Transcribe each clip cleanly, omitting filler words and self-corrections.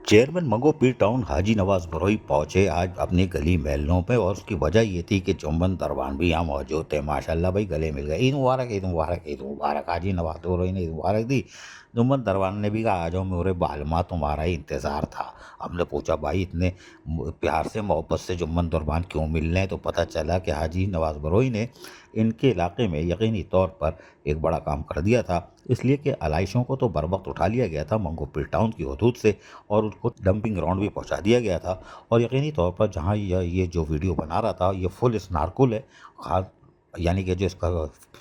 Chairman मंगो पीर town हाजी नवाज बरोई पहुंचे आज अपनी गली महलों पे, और उसकी वजह ये थी कि जुम्मन दरबान भी यहाँ मौजूद थे। माशाल्लाह भाई, गले मिल गए। ईद मुबारक, ईद मुबारक, ईद मुबारक। हाजी नवाज बरोई ने ईद मुबारक दी। जुम्मन दरबान ने भी कहा, आ जाओ मेरे बालमा, तुम्हारा ही इंतज़ार था। हमने पूछा, भाई इतने प्यार से मोहब्बत से जुम्मन दरबान क्यों मिल रहे हैं? तो पता चला कि हाजी नवाज बरोई ने इनके इलाके में यकीनी तौर पर एक बड़ा काम कर दिया था, इसलिए कि आलाइशों को तो बर वक्त उठा लिया गया था मंगो पीर टाउन की हदूद से, और उसको डंपिंग ग्राउंड भी पहुंचा दिया गया था। और यकीनी तौर पर जहां ये जो वीडियो बना रहा था, ये फुल स्नारकुल है। खास यानी कि जो इसका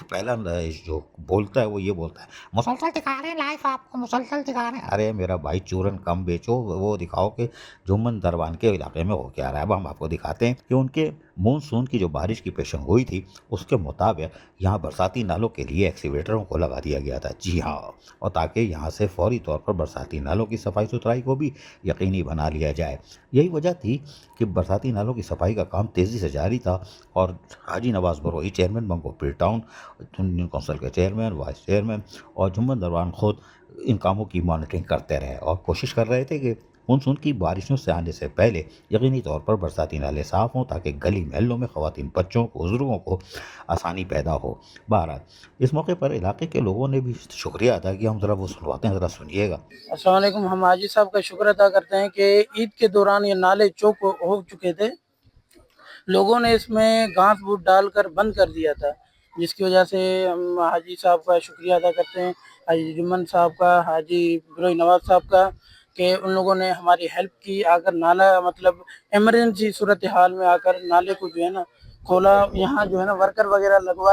पहला जो बोलता है वो ये बोलता है, मुसलसल दिखा रहे हैं लाइव, आपको मुसलसल दिखा रहे हैं। अरे मेरा भाई, चूरन कम बेचो, वो दिखाओ कि जुम्मन दरबान के इलाके में हो क्या रहा है। अब हम आपको दिखाते हैं कि उनके मानसून की जो बारिश की पेशन गोई थी, उसके मुताबिक यहाँ बरसाती नालों के लिए एक्सीवेटरों को लगा दिया गया था। जी हाँ, और ताकि यहाँ से फौरी तौर पर बरसाती नालों की सफाई सुथराई को भी यकीनी बना लिया जाए। यही वजह थी कि बरसाती नालों की सफाई का काम तेज़ी से जारी था, और हाजी नवाज बरोई, चेयरमैन मंगो पीर टाउन, यूनियन काउंसिल के चेयरमैन, वाइस चेयरमैन और जुम्मन दरबान खुद इन कामों की मॉनिटरिंग करते रहे और कोशिश कर रहे थे कि मानसून की बारिशों से आने से पहले यकीनी तौर पर बरसाती नाले साफ़ हों, ताकि गली महलों में ख़वातीन, बच्चों को, बुजुर्गों को आसानी पैदा हो। बहरहाल, इस मौके पर इलाके के लोगों ने भी शुक्रिया अदा किया। हम ज़रा वो सुनवाते हैं, ज़रा सुनिएगा। अस्सलाम वालेकुम। हम हाजी साहब का शुक्र अदा करते हैं कि ईद के दौरान ये नाले चौक हो चुके थे। लोगों ने इसमें घास फूस डालकर बंद कर दिया था, जिसकी वजह से हम हाजी साहब का शुक्रिया अदा करते हैं, हाजी जुम्मन साहब का, हाजी बरोई नवाज साहब का, कि उन लोगों ने हमारी हेल्प की। आकर नाला मतलब इमरजेंसी सूरत हाल में आकर नाले को जो है ना खोला। यहाँ जो है ना वर्कर वगैरह लगवा,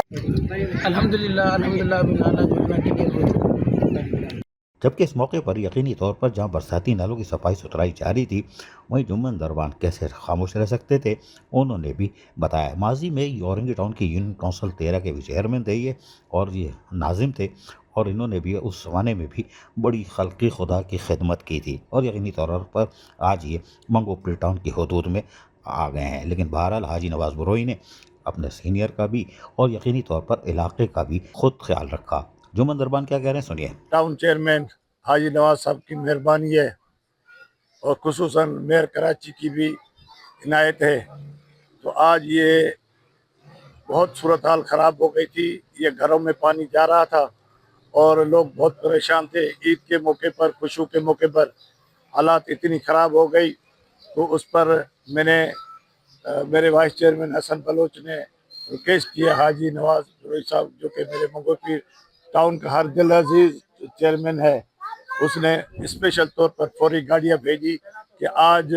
अल्हम्दुलिल्लाह अल्हम्दुलिल्लाह अभी नाला जो है ना क्लियर हो चुका है। जबकि इस मौके पर यकीनी तौर पर जहां बरसाती नालों की सफाई सुथराई जारी थी, वहीं जुम्मन दरबान कैसे खामोश रह सकते थे, उन्होंने भी बताया। माजी में औरंगी टाउन की यूनियन काउंसिल 13 के भी चेयरमैन थे ये, और ये नाजिम थे, और इन्होंने भी उस ज़माने में भी बड़ी खल्क़ी खुदा की खिदमत की थी, और यकीनी तौर पर आज ये मंगो पीर टाउन की हदूद में आ गए हैं। लेकिन बहरहाल, हाजी नवाज बरोई ने अपने सीनियर का भी और यकीनी तौर पर इलाके का भी खुद ख्याल रखा। जुम्मन दरबान क्या कह रहे हैं, सुनिए। टाउन चेयरमैन हाजी नवाज साहब की मेहरबानी है, और खुसूसन मेयर कराची की भी इनायत है। तो आज ये बहुत सूरत हाल ख़राब हो गई थी। ये घरों में पानी जा रहा था और लोग बहुत परेशान थे। ईद के मौके पर, खुशू के मौके पर हालात इतनी ख़राब हो गई, तो उस पर मैंने मेरे वाइस चेयरमैन हसन बलोच ने रिक्वेस्ट किया हाजी नवाज बरोई साहब, जो कि मेरे मंगो पीर टाउन का हर दिल अजीज चेयरमैन है, उसने स्पेशल तौर पर फौरी गाड़ियां भेजी कि आज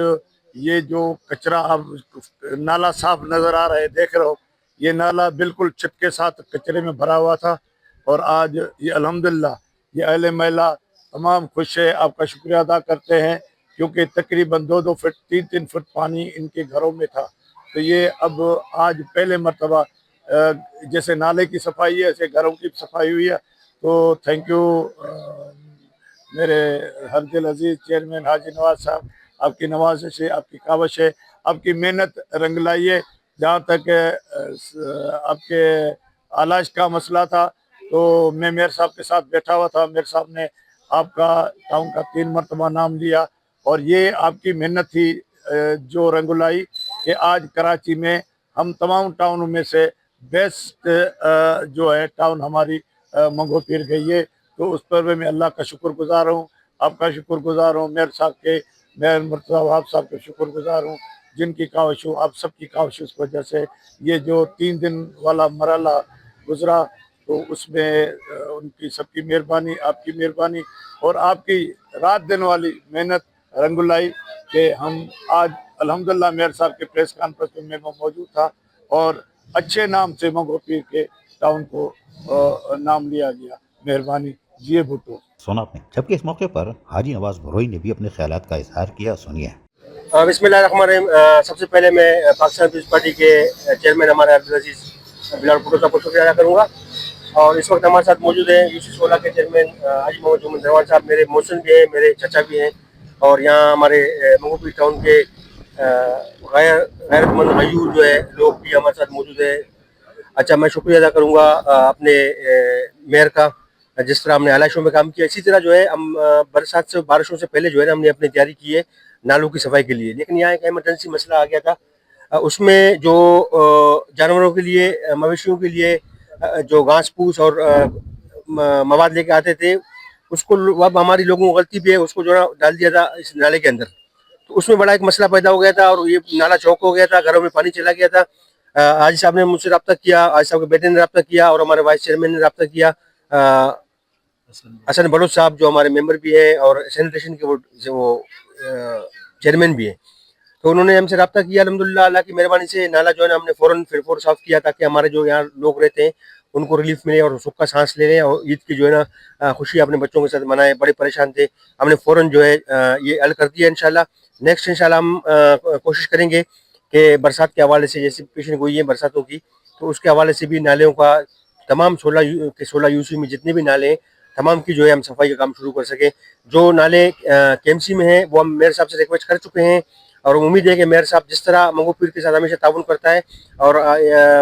ये जो कचरा अब नाला साफ नज़र आ रहा है, देख रहे हो, ये नाला बिल्कुल छत के साथ कचरे में भरा हुआ था। और आज ये अल्हम्दुलिल्लाह ये अहले महिला तमाम खुश है, आपका शुक्रिया अदा करते हैं, क्योंकि तकरीबन 2-2 फुट 3-3 फुट पानी इनके घरों में था। तो ये अब आज पहले मरतबा जैसे नाले की सफाई है, ऐसे घरों की सफाई हुई है। तो थैंक यू मेरे हर दिल अजीज चेयरमैन हाजी नवाज साहब, आपकी नवाजिश है, आपकी कावश है, आपकी मेहनत रंग लाई है। जहाँ तक आपके आलाश का मसला था, तो मैं मेयर साहब के साथ बैठा हुआ था। मेयर साहब ने आपका टाउन का 3 मरतबा नाम लिया, और ये आपकी मेहनत थी जो रंग लाई कि आज कराची में हम तमाम टाउनों में से बेस्ट जो है टाउन हमारी मंगो पीर गई है। तो उस पर भी मैं अल्लाह का शुक्रगुजार हूँ, आपका शुक्रगुजार हूँ, मेयर साहब के, मेयर मुर्तज़ा वहाब साहब के शुक्रगुजार हूँ, जिनकी काविश, आप सबकी काविश की वजह से ये जो 3 दिन वाला मरहला गुजरा, तो उसमें उनकी सबकी मेहरबानी, आपकी मेहरबानी और आपकी रात दिन वाली मेहनत रंगुलाई कि हम आज अल्हम्दुलिल्लाह मेयर साहब के प्रेस कॉन्फ्रेंस में मैं मौजूद था, और अच्छे नाम से मंगो पीर के टाउन को नाम लिया गया। मेहरबानी जी भुट्टो। सुना आपने। जबकि इस मौके पर हाजी नवाज बरोई ने भी अपने ख्यालात का इजहार किया, सुनिए। बिस्मिल्लाहिर्रहमानिर्रहीम। सबसे पहले मैं पाकिस्तान पीपल्स पार्टी के चेयरमैन हमारे अब्दुल अजीज बिलाल भुट्टो साहब को शुक्रिया अदा करूँगा। और इस वक्त हमारे साथ मौजूद हैं यूसी 16 के चेयरमैन हाजी मोहम्मद जुम्मन दरबान साहब, मेरे मोहसिन भी हैं, मेरे चाचा भी हैं, और यहाँ हमारे मंगो पीर टाउन के गैरतमंद गयूर जो है लोग भी हमारे साथ मौजूद हैं। अच्छा, मैं शुक्रिया अदा करूँगा अपने मेयर का, जिस तरह हमने आलाइशों में काम किया, इसी तरह जो है हम बरसात से बारिशों से पहले जो है ना हमने अपनी तैयारी की है नालों की सफाई के लिए। लेकिन यहाँ एक इमरजेंसी मसला आ गया था, उसमें जो जानवरों के लिए, मवेशियों के लिए जो घास फूस और मवाद लेके आते थे, उसको अब हमारी लोगों को गलती भी है, उसको जो है डाल दिया था इस नाले के अंदर। तो उसमें बड़ा एक मसला पैदा हो गया था और ये नाला चौक हो गया था, घरों में पानी चला गया था। हाजी साहब ने मुझसे रब्ता किया, हाजी साहब के बेटे ने रब्ता किया और हमारे वाइस चेयरमैन ने रब्ता किया, हसन बलोच साहब जो हमारे मेंबर भी हैं और सैनिटेशन के वो चेयरमैन भी हैं। तो उन्होंने हमसे रब्ता किया, अल्हम्दुलिल्लाह अल्लाह की मेहरबानी से नाला जो है ना हमने फौरन साफ किया, ताकि हमारे जो यहाँ लोग रहते हैं उनको रिलीफ मिले और सुख का सांस ले लें और ईद की जो है ना खुशी अपने बच्चों के साथ मनाएं। बड़े परेशान थे, हमने फौरन जो है ये हल कर दिया। इंशाल्लाह नेक्स्ट इंशाल्लाह हम कोशिश करेंगे कि बरसात के हवाले से, जैसे पेशेंट हुई है बरसातों की, तो उसके हवाले से भी नालियों का तमाम 16 यूसी में जितने भी नाले हैं तमाम की जो है हम सफाई का काम शुरू कर सकें। जो नाले केएमसी में हैं वो हम मेयर साहब से रिक्वेस्ट कर चुके हैं और उम्मीद है कि मेयर साहब जिस तरह मंगो पीर के साथ हमेशा ताउन करता है और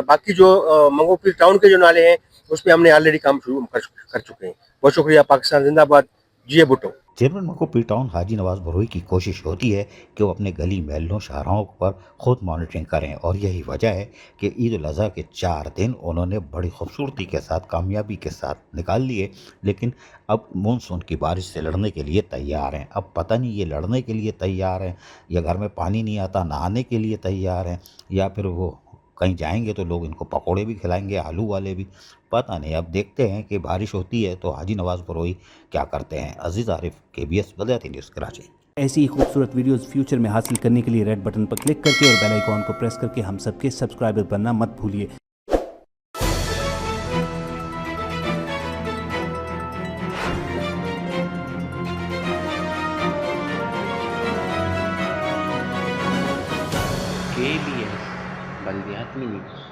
बाकी जो मंगो पीर टाउन के जो नाले हैं उस पर हमने ऑलरेडी काम शुरू कर चुके हैं। बहुत शुक्रिया। पाकिस्तान जिंदाबाद। जी भुट्टो। चेयरमैन मको पीर टाउन हाजी नवाज बरोई की कोशिश होती है कि वो अपने गली महलों शाहराहों पर खुद मॉनिटरिंग करें, और यही वजह है कि ईद उल अज़हा के 4 दिन उन्होंने बड़ी खूबसूरती के साथ, कामयाबी के साथ निकाल लिए। लेकिन अब मानसून की बारिश से लड़ने के लिए तैयार हैं। अब पता नहीं ये लड़ने के लिए तैयार हैं या घर में पानी नहीं आता नहाने के लिए तैयार हैं, या फिर वो कहीं जाएंगे तो लोग इनको पकोड़े भी खिलाएंगे, आलू वाले भी, पता नहीं। अब देखते हैं कि बारिश होती है तो हाजी नवाज बरोई क्या करते हैं। अजीज़ आरिफ, KBS बलदियाती न्यूज़ कराची। ऐसी ही खूबसूरत वीडियोस फ्यूचर में हासिल करने के लिए रेड बटन पर क्लिक करके और बेल आइकॉन को प्रेस करके हम सबके सब्सक्राइबर बनना मत भूलिए। KBS बलदियाती न्यूज़।